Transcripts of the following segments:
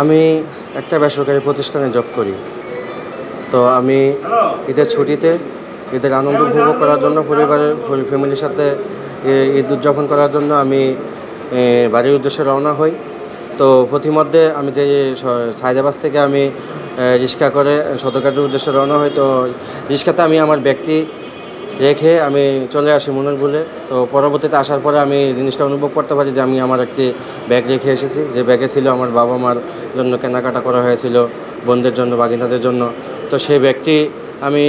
আমি একটা বেসরকারি প্রতিষ্ঠানে জব করি। তো আমি ঈদের ছুটিতে ঈদের আনন্দ উপভোগ করার জন্য পরিবারের ফ্যামিলির সাথে ঈদ উদযাপন করার জন্য আমি বাড়ির উদ্দেশ্যে রওনা হই। তো পথিমধ্যে আমি যে সায়দাবাদ থেকে আমি রিক্সা করে সদরঘাটের উদ্দেশ্যে রওনা হই। তো রিক্সাতে আমি আমার ব্যক্তি রেখে আমি চলে আসি মনিরপুরে। তো পরবর্তীতে আসার পরে আমি জিনিসটা অনুভব করতে পারি যে আমি আমার একটি ব্যাগ রেখে এসেছি, যে ব্যাগে ছিল আমার বাবা মার জন্য কেনাকাটা করা হয়েছিল, বোনদের জন্য, বাগিনাদের জন্য। তো সেই ব্যাগটি আমি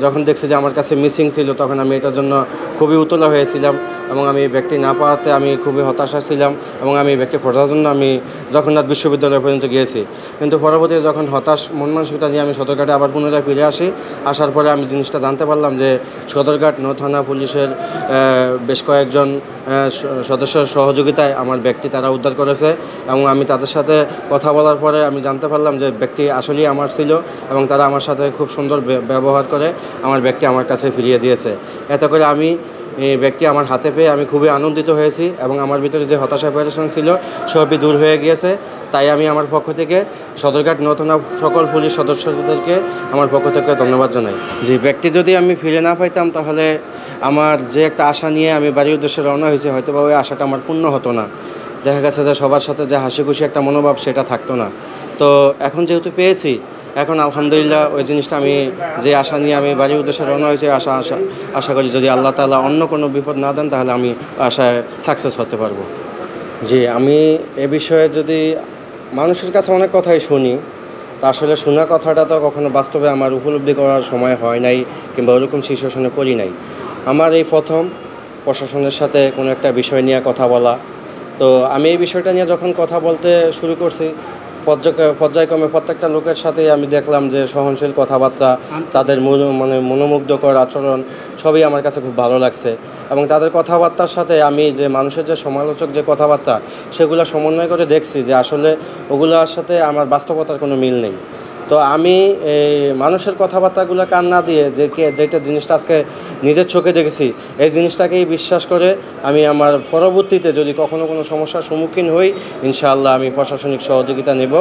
যখন দেখছি যে আমার কাছে মিসিং ছিল, তখন আমি এটার জন্য খুবই উতলা হয়েছিলাম এবং আমি এই ব্যাগটি না পাওয়াতে আমি খুবই হতাশা ছিলাম এবং আমি এই ব্যাগটি খোঁজার জন্য আমি জগন্নাথ বিশ্ববিদ্যালয় পর্যন্ত গিয়েছি। কিন্তু পরবর্তীতে যখন হতাশ মন মানসিকতা নিয়ে আমি সদরঘাটে আবার পুনরায় ফিরে আসি, আসার পরে আমি জিনিসটা জানতে পারলাম যে সদরঘাট নৌ থানা পুলিশের বেশ কয়েকজন সদস্যের সহযোগিতায় আমার ব্যাগটি তারা উদ্ধার করেছে এবং আমি তাদের সাথে কথা বলার পরে আমি জানতে পারলাম যে ব্যাগটি আসলেই আমার ছিল এবং তারা আমার সাথে খুব সুন্দর ব্যবহার করে আমার ব্যাগটি আমার কাছে ফিরিয়ে দিয়েছে। এতে করে আমি এই ব্যাগটি আমার হাতে পেয়ে আমি খুবই আনন্দিত হয়েছি এবং আমার ভিতরে যে হতাশা পেরেশান ছিল সবই দূর হয়ে গিয়েছে। তাই আমি আমার পক্ষ থেকে সদরঘাট নৌ থানা সকল পুলিশ সদস্যদেরকে আমার পক্ষ থেকে ধন্যবাদ জানাই। যে ব্যাগটি যদি আমি ফিরে না পাইতাম, তাহলে আমার যে একটা আশা নিয়ে আমি বাড়ির উদ্দেশ্যে রওনা হয়েছি, হয়তো বা ওই আশাটা আমার পূর্ণ হতো না। দেখা গেছে যে সবার সাথে যে হাসি খুশি একটা মনোভাব, সেটা থাকতো না। তো এখন যেহেতু পেয়েছি, এখন আলহামদুলিল্লাহ ওই জিনিসটা আমি যে আশা নিয়ে আমি বাড়ির উদ্দেশ্যে রওনা হয়েছি, আশা করি যদি আল্লাহ তাআলা অন্য কোনো বিপদ না দেন, তাহলে আমি আশায় সাকসেস হতে পারবো। জি, আমি এ বিষয়ে যদি মানুষের কাছে অনেক কথাই শুনি, তা আসলে শোনা কথাটা তো কখনো বাস্তবে আমার উপলব্ধি করার সময় হয় নাই কিংবা ওরকম সিচুয়েশনে পড়ি নাই। আমার এই প্রথম প্রশাসনের সাথে কোনো একটা বিষয় নিয়ে কথা বলা। তো আমি এই বিষয়টা নিয়ে যখন কথা বলতে শুরু করছি, পর্যায়ক্রমে প্রত্যেকটা লোকের সাথেই আমি দেখলাম যে সহনশীল কথাবার্তা, তাদের মনোমুগ্ধকর আচরণ সবই আমার কাছে খুব ভালো লাগছে এবং তাদের কথাবার্তার সাথে আমি যে মানুষের যে সমালোচক যে কথাবার্তা, সেগুলো সমন্বয় করে দেখছি যে আসলে ওগুলোর সাথে আমার বাস্তবতার কোনো মিল নেই। তো আমি এই মানুষের কথাবার্তাগুলো কান না দিয়ে যেটা জিনিসটা আজকে নিজের চোখে দেখেছি, এই জিনিসটাকেই বিশ্বাস করে আমি আমার পরবর্তীতে যদি কখনো কোনো সমস্যার সম্মুখীন হই, ইনশাআল্লাহ আমি প্রশাসনিক সহযোগিতা নেব।